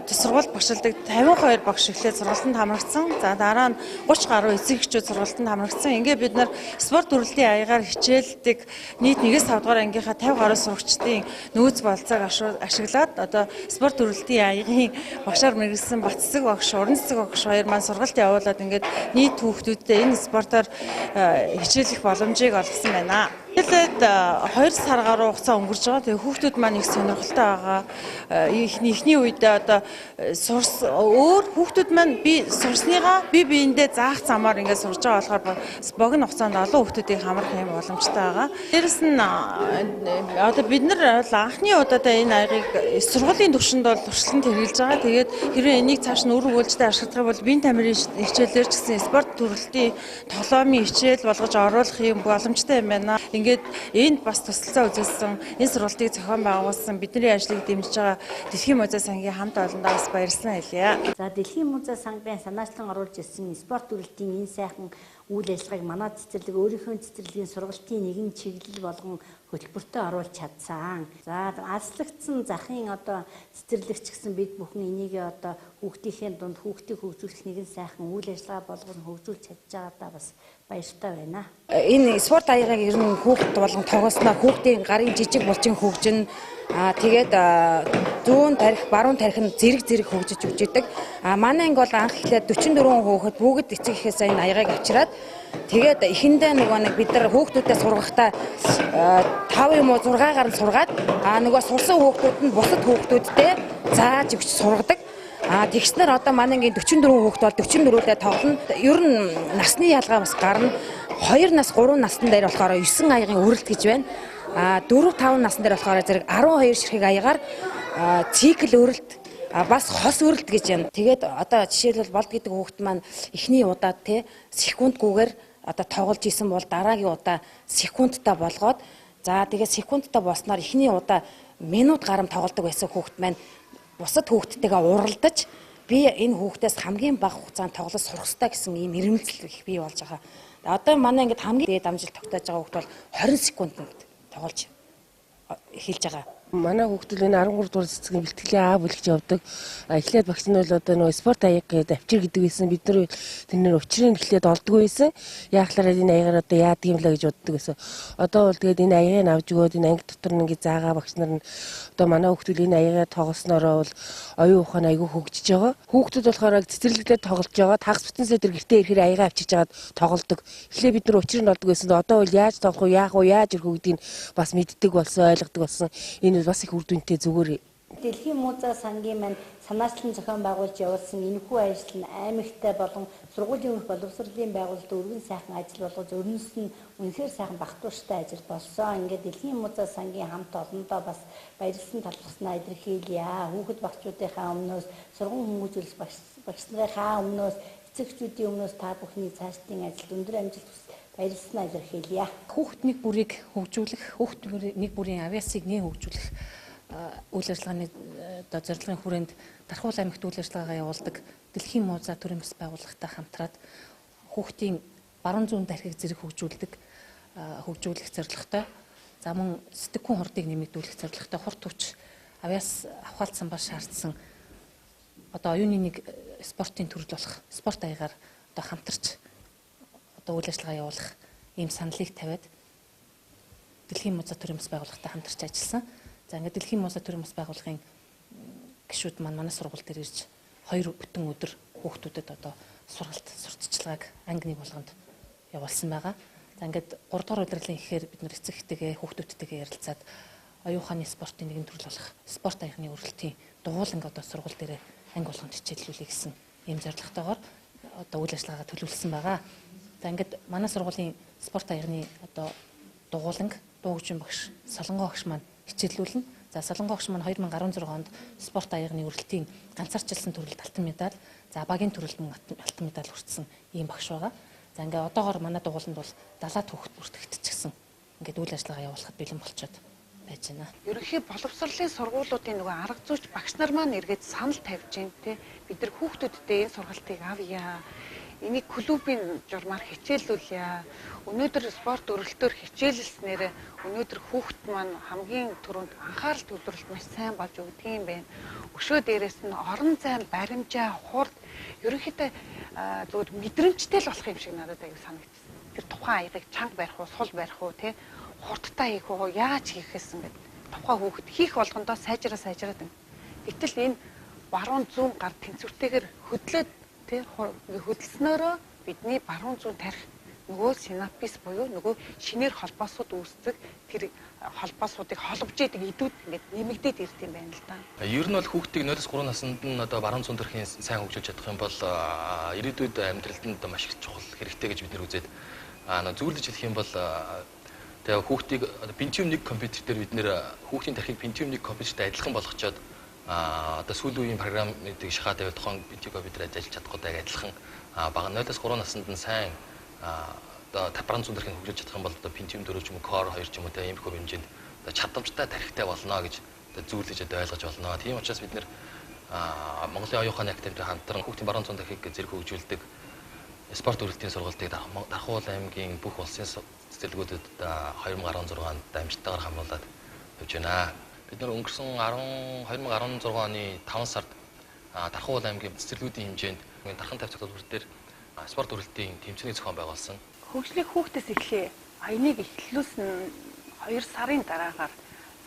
сургуульд багшилдаг 52 багш эхлээд сургалтанд хамрагдсан. За дараа нь 30 гаруй эцэг эхчүүд сургалтанд хамрагдсан. Ингээд бид нар спорт үргэлжлэлийн аягаар хичээлдэг нийт 1-5 дугаар ангийнхаа 50 гаруй сурагчдын нөөц бололцоог ашиглаад одоо спорт үргэлжлэлийн аягийн багшаар мэргэжсэн Батцэг багш, Уранцэг багш хоёр маань сургалт явуулаад ингээд нийт хүүхдүүдтэй энэ спортоор хичээлэх боломжийг олгосон байна. Хэлээд 2 сар гаруй хугацаа өнгөрч байгаа. Тэгээ хүүхдүүд маань их сонирхолтой байгаа. Эхний үедээ одоо хүүхдүүд маань би сурсныгаа биендээ заах замаар ингээд сурж байгаа болохоор богино хугацаанд олон хүүхдүүдийг хамрах юм боломжтой байгаа. Дээрэс нь одоо бид нар анхны удаадаа энэ аягыг сургуулийн түвшинд бол туршилтанд хэрэгжилж байгаа. Тэгээд хэрвээ энийг цааш нь үр өгүүлжтэй ашиглах бол биеийн тамирын хичээлээр ч гэсэн спорт төрөлтийн тоглоомын хичээл болгож оруулах юм боломжтой юм байна. Ингээд энд бас тусалцаа үзүүлсэн энэ сургалтыг зохион байгуулсан бидний ажлыг дэмжиж байгаа Дэлхийн музей сангийн хамт олондоо бас баярлалаа хэлье. За Дэлхийн музей сангийн санаачлан оруулж ирсэн спорт үргэлжлэлийн энэ сайхан үйл ажиллагааг манай цэцэрлэг өөрийнхөө цэцэрлэгийн сургалтын нэгэн чиглэл болгон хөтөлбөртөө оруулж чадсан. За алслагдсан захын одоо цэцэрлэгч гэсэн бид бүхэн энийг одоо хүүхдийнхээ дунд хүүхдийг хөгжүүлэх нэгэн сайхан үйл ажиллагаа болгон хөгжүүлж чадж байгаадаа бас баяртай байна. Энэ спорт аягаар ер нь хүүхд болгон тоглосноор хүүхдийн гарын жижиг булчин хөгжин тэгээд зүүн тарих, баруун тарих нь зэрэг хөгжиж үжидэг. Манай анги бол анх эхлээд 44 хүүхэд бүгд эцэг эхээс энэ аягийг авчираад тэгээд эхэндээ нөгөө нэг бид нар хүүхдүүдэд сургахтаа 5 юм уу 6 гарan сургаад нөгөө сурсан хүүхдүүд нь бусад хүүхдүүдтэй зааж өгч сургадаг. Тэгснээр одоо манай ангийн 44 хүүхэд бол 44-тэй тоглоно. Ер нь насны ялгаа бас гарна. 2 нас 3 насны дээр болохоор 9 аягийн үрэлт гэж байна. 4-5 насны дээр болохоор зэрэг 12 ширхэг аягаар цикл үрэлт бас хос үрэлт гэж байна. Тэгээд одоо жишээлбэл болд гэдэг хүүхэд маань эхний удаад секундгүйгээр одоо тоглож исэн бол дараагийн удаа секундтай болгоод тэгээд секундтай болсноор эхний удаа минут гарам тоглодог байсан хүүхэд маань бусад хүүхдтэйгээ уралдаж би энэ хүүхдээс хамгийн бага хугацаанд тоглож сурах хэрэгтэй гэсэн ийм ирмэлцэл их бий болж байгаа. Одоо манай ингээд хамгийн дээд амжилт тогтоож байгаа хүүхд бол 20 секундэд тоглож эхэлж байгаа. Манай хүүхдүүд энэ 13 дугаар цэцгийн бэлтгэлийн А бүлэгч явдаг. Эхлээд багш нь бол одоо нөгөө спорт аяг гэдэг авчир гэдэг байсан. Бид нар тэрнэр учрыг эхлээд олдгүй байсан. Яахлаараа энэ аягаар одоо яадаг юм лаа гэж боддог байсан. Одоо бол тэгээд энэ аягийг авч өгөөд энэ анги дотор нь ингээ заагаа багш нар нь одоо манай хүүхдүүд энэ аягаар тоглосноороо бол оюун ухаан аягүй хөгжиж байгаа. Хүүхдүүд болохоор цэцэрлэгдээ тоглож байгаа. Тагс бүтэнсээ тэр гэртээ ирэхээр аягаа авчиж жагаад тоглодог. Эхлээд бид нар учрыг олддог байсан. Одоо бол яаж тоглох вэ? Яах вэ? Яаж ирэх гэдгийг бас мэддэг болсон, ойлгодог болсон. Энэ бас их үр дүнтэй зүгээр. Дэлхийн музей сангийн маань санаачлан зохион байгуулж явуулсан энэхүү ажил нь аймагтай болон сургуулийн өрх боловсролын байгууллагад өргөн сайхан ажил болгож өрнөс нь үнэхээр сайхан багтууштай ажил болсон. Ингээд Дэлхийн музей сангийн хамт олондоо бас баярлсан талархснаа илэрхийлье. Хүүхэд багчуудынхаа өмнөөс сургууль хүмүүжүүлэх багш нарын өмнөөс эцэгчүүдийн өмнөөс та бүхний цаашдын ажилд өндөр амжилт баярлалаа илэрхийлье. Хүүхэд нэг бүрийг хөгжүүлэх, хүүхэд нэг бүрийн авиасыг хөгжүүлэх үйл ажиллагааны одоо зорилгын хүрээнд Дархуул аймагт үйл ажиллагаагаа явуулдаг Дэлхийн мууза төрийн бас байгууллагатай хамтраад хүүхдийн баруун зүүн тархийг зэрэг хөгжүүлэх зорилготой. За мөн сэтгэхүйн хурдыг нэмэгдүүлэх зорилготой хурд хүч авяас авахалтсан ба шаардсан одоо оюуны нэг спортын төрөл болох спорт аягаар одоо хамтарч одоо үйл ажиллагаа явуулах ийм саналыг тавиад Дэлхийн мууза төрийн бас байгууллагатай хамтарч ажилласан. За ингээд Дэлхийн мууза төрийн бас байгууллагын гишүүд манай сургууль дээр ирж 2 бүтэн өдөр хүүхдүүдэд одоо сурталчилгааг анги нэг болгонд явуулсан байгаа. За ингээд 3 дугаар удирлын ихээр бид нэр эцэгтэйгээ хүүхдүүдтэйгээ ярилцаад оюун ухааны спортын нэгэн төрөл болох спорт аягны өрөлтийн дугууланг одоо сургууль дээр анги болгонд хичээллүүлэх гэсэн ийм зорилготойгоор одоо үйл ажиллагаагаа төлөвлөсөн байгаа. За ингээд манай сургуулийн спорт аягны одоо дугууланг дуугжин багш Солонгоо багш маань хичээллүүлнэ. За Солонгоо багш маань 2016 онд спорт аягны өрөлтийн ганцаарчилсан төрөлд алтан медаль, за багийн төрөлд алтан медаль хүртсэн ийм багш байгаа. За ингээ одоогоор манай дугууланд бол 70 хүүхэд бүртгэгдчихсэн. Ингээд үйл ажиллагаа явуулахад бэлэн болчиход байж байна. Ерөнхий боловсролын сургуулиудын нөгөө арга зүйч багш нар маань эргээд санал тавьж байна те. Бид нар хүүхдүүдтэй энэ сургалтыг авъя. Энийг клубын журмаар хичээллүүлье. Өнөөдөр спорт өрөлтөөр хичээлэлснээр өнөөдөр хүүхэд маань хамгийн түрүүнд анхаарал төвлөрөлт маш сайн болж өгдөг юм байна. Өшөө дээрээс нь орон зай баримжаа хурд ерөнхийдөө зөвхөн мэдрэмжтэй л болох юм шиг надад аяг санагдсан. Тэр тухайн аягыг чанга барих уу, сул барих уу, те хурдтай хийх үү, яаж хийхээс ингээд тухайн хүүхэд хийх болгондоо сайжраад байна. Гэтэл энэ баруун зүүн гар тэнцвэртэйгээр хөдлөөд те хөдөлснөөрөө бидний баруун зүүн тарих нөгөө синапс буюу нөгөө шинээр холбоосууд үүсдэг тэр холбоосуудыг холбож идэг идүүд ингээд нэмэгдээд ирд юм байна л да. Ер нь бол хүүхдийг 0-3 наснд нь одоо баруун зүүн тархийн сайн хөгжүүлж чадах юм бол ирээдүйд амьдралд маш их чухал хэрэгтэй гэж бид нэр үзээд зөвлөж хэлэх юм бол тэгээ хүүхдийг Pentium 1 компьютер дээр бид нэр хүүхдийн тархийг Pentium 1 компьютертэй адилхан болгочоод одоо сүүлийн үеийн программуудыг шахаад тавиад тохон Pentium компьютерээр ажиллаж чадахгүйтэй адилхан бага 0-3 наснд нь сайн одоо баруун зүүн тархийг хөгжүүлж чадах юм бол одоо Pentium 4 ч юм уу Core 2 ч юм уу тэ ийм их хэмжээнд одоо чадамжтай тархитай болно гэж одоо зөвлөж одоо ойлгож болно. Тийм учраас бид нэр Монголын оюун ухааны академитэй хамтран хүүхдийн баруун зүүн тархийг зэрэг хөгжүүлдэг спорт өрөлтийн сургалтыг Дархуул аймгийн бүх улсын цэцэрлэгүүдэд 2016 онд амжилттайгаар хамруулад явж байна. Бид нар өнгөрсөн 2016 оны 5 сард Дархуул аймгийн цэцэрлэгүүдийн хэмжээнд дархан тавь цагт бүр дээр спорт өрөлтийн тэмцээний зохион байгуулсан. Хөгжлийг хүүхдээс эхлэе. Аяныг эхлүүлсэн 2 сарын дараагаар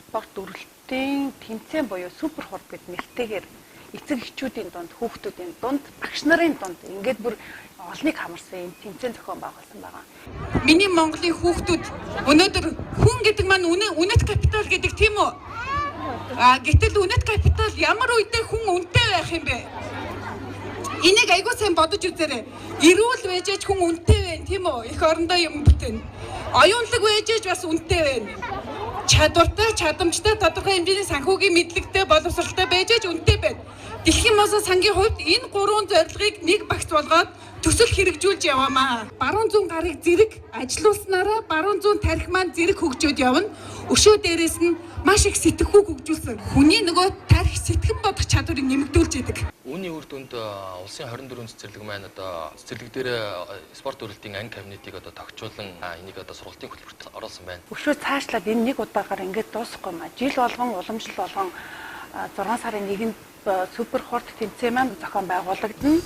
спорт өрөлтийн тэмцээн буюу супер хурд гэд нэртэйгээр эцэг эхчүүдийн дунд, хүүхдүүдийн дунд, багш нарын дунд ингээд бүр олныг хамарсан юм тэмцээн зохион байгуулсан байгаа. Миний Монголын хүүхдүүд өнөөдөр хүн гэдэг маань үнэт капитал гэдэг тийм үү? Гэтэл үнэт капитал ямар үедээ хүн үнэтэй байх юм бэ? Энийг айгуу сайн бодож үзээрэй. Эрүүл байжээж хүн үнэтэй байна тийм үү? Их орондоо юм бүтэн. Оюунлаг байжээж бас үнэтэй байна. Чадвартай, чадамжтай, тодорхой хэмжээний санхүүгийн мэдлэгтэй, боловсролтой байжээж үнэтэй байна. Дэлхийн мууза сангийн хувьд энэ 3 зорилгыг нэг багц болгоод төсөл хэрэгжүүлж яваамаа. Баруун зүүн гарыг зэрэг ажилуулснараа баруун зүүн тархи маань зэрэг хөгжөөд явна. Өшөө дээрээс нь маш их сэтгэхүй хөгжүүлсэн. Хүний нөгөө тархи сэтгэн бодох чадварыг нэмэгдүүлж идэг. Үүний үр дүнд улсын 24 цэцэрлэг маань одоо цэцэрлэг дээр спорт өрөлтийн анги кабинетийг одоо тогтчуулан энийг одоо сургалтын хөтөлбөрт оруулсан байна. Өшөө цаашлаад энэ нэг удаагаар ингээд дуусахгүй маа. Жил болгон уламжлал болгон 6 сарын 1-нд супер хурд тэмцээн маань зохион байгуулагдана.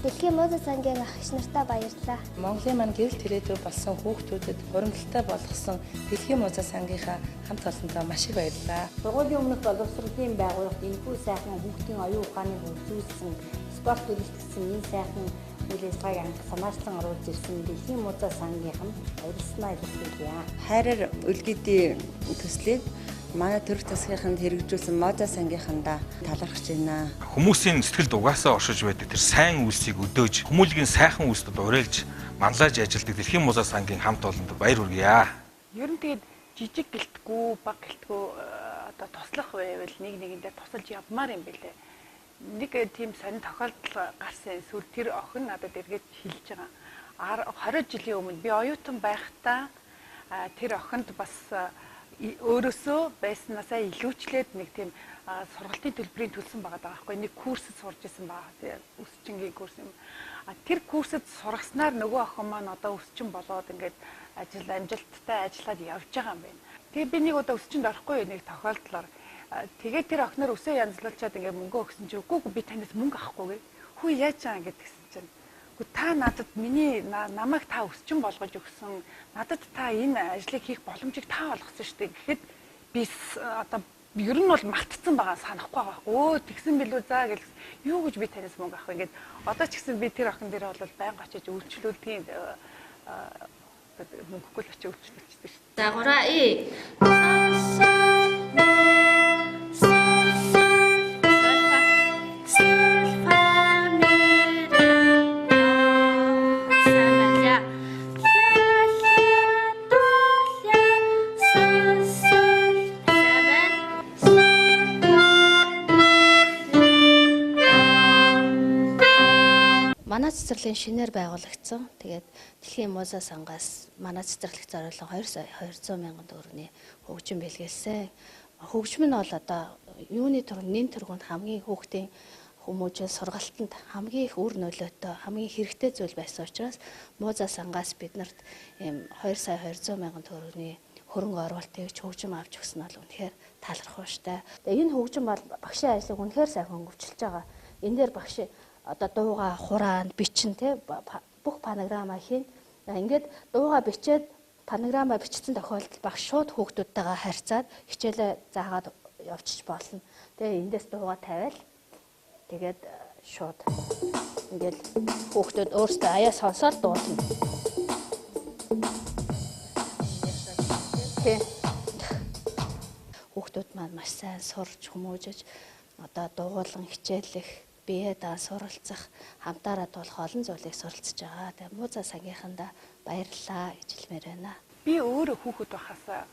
Дэлхийн мууза сангийн ах иш нартай баярлалаа. Монголын маань гэрэл тэрээдүү болсон хүүхдүүдэд хуримтлалтай болгосон Дэлхийн мууза сангийнхаа хамт олонтой маш их баярлалаа. Сургуулийн өмнөх боловсролын байгууллагт энэхүү сайхан хүүхдийн оюун ухааныг хөгжүүлсэн, спорт үйлчлсэн энэ сайхан үйл ажиллагааг анх санаачлан оруулж ирсэн Дэлхийн мууза сангийнхан баярлалаа илэрхийлье. Хайраар үлгэдийн төслийг манай төрх засгийнханд хэрэгжүүлсэн мууза сангийнхандаа талархаж байна. Хүмүүсийн сэтгэлд угаасаа оршиж байдаг тэр сайн үйлсийг өдөөж, хүмүүлгийн сайхан үйлсэд уриалж, манлайж ажилдаг Дэлхийн мууза сангийн хамт олонд баяр хүргье. Ер нь тэгээд жижиг гэлтгүү, баг гэлтгүү одоо тослох байвал нэг нэгэндээ тусалж явмаар юм бэлээ. Нэг тийм сонин тохиолдол гарсан эсвэл тэр охин надад эргээд хэлж байгаа. 20 жилийн өмнө би оюутан байхдаа тэр охинд бас өөрөөсөө байснаасаа илүүчлээд нэг тийм сургалтын төлбөрийн төлсөн байгаа байхгүй нэг курсэд сурж исэн байгаа. Тэгээ өсчингийн курс юм. Тэр курсэд сургаснаар нөгөө охин маань одоо өсчин болоод ингээд амжилттай ажиллаад явж байгаа юм байна. Тэгээ би нэг удаа өсчинд орохгүй нэг тохиолдлоор тэгээ тэр охиноор өсөө янзлуулчаад ингээд мөнгө өгсөн чи үгүй би танаас мөнгө авахгүй гэ. Хүү яаж чаа гэдгсэн чинь. Үгүй та надад намайг та өсчин болгож өгсөн. Надад та энэ ажлыг хийх боломжийг та олгосон шүү дээ. Гэхэд би одоо ер нь бол мартцсан байгаа санахгүй байгаа. Өө тэгсэн билүү заа гэж юу гэж би танаас мөнгө авах вэ гэд одоо ч гэсэн би тэр охин дээр бол байнга очиж үйлчлүүлдэг мөнгөгүй л очиж үйлчлүүлчихсэн шүү дээ. Дагвараа манай цэцэрлэгийн шинээр байгуулагдсан. Тэгээд Дэлхийн Музей сангаас манай цэцэрлэгт зориулсан 200 мянган төгрөгийн хөгжим бэлгэлсэн. Хөгжим нь бол одоо юуны нэн тэргуунд хамгийн хүүхдийн хүмүүжил сургалтанд хамгийн их үр нөлөөтэй, хамгийн хэрэгтэй зүйл байсан учраас Музей сангаас биднэрт ийм 2 сая 200 мянган төгрөгийн хөрөнгө оруулалтыг хөгжим авч өгсөн нь үнэхээр талархав штэ. Тэгээд энэ хөгжим бол багшийн ажлыг үнэхээр сайн хөнгөвчилж байгаа. Энэ дээр багш одоо дууга хураанд бичин те бүх панограма хийн. Ингээд дууга бичээд панограма бичсэн тохиолдолд багш шууд хүүхдүүдтэйгээ харьцаад хичээлээ заагаад явчих болно. Тэгээ эндээс дууга тавиал тэгээд шууд ингээд хүүхдүүд өөрсдөө аяа сонсоод дуулна. Хүүхдүүд маань маш сайн сурч хүмүүжиж одоо дуулан хичээлэх бие даа суралцах хамтаараа тулах олон зүйлийг суралцж байгаа. Тэгээ Музей сангийнхандаа баярлалаа гэж хэлмээр байна. Би өөрөө хүүхэд байхасаа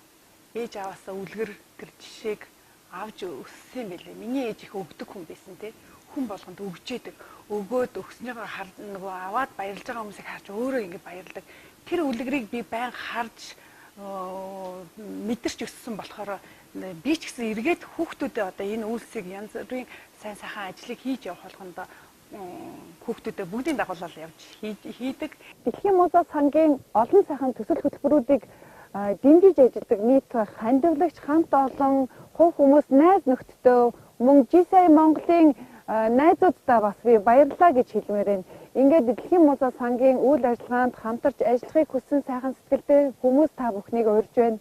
ээж аваасаа үлгэр тэр жишээг авч өссөн байлээ. Миний ээж их өгдөг хүн байсан те. Хүн болгонд өгчээдэг. Өгөөд өгснийхөө нөгөө аваад баярлж байгаа хүмүүсийг харж өөрөө ингэ баярладаг. Тэр үлгэрийг би байн харж мэдэрч өссөн болохоор би ч гэсэн эргээд хүүхдүүдэд одоо энэ үйлсийг янз бүрийн сайн сайхан ажлыг хийж явах болгондоо хүүхдүүдэд бүгдийн дагуулал явж хийдэг. Дэлхийн Музей сангийн олон сайхан төсөл хөтөлбөрүүдийг дэмжиж ажилладаг нийт хандивлагч хамт олон хувь хүмүүс найз нөхдөдөө мөн G-сай Монголын найзуудтай бас би баярлалаа гэж хэлмээр байна. Ингээд Дэлхийн Музей сангийн үйл ажиллагаанд хамтарч ажиллахыг хүссэн сайхан сэтгэлтэй хүмүүс та бүхнийг урьж байна.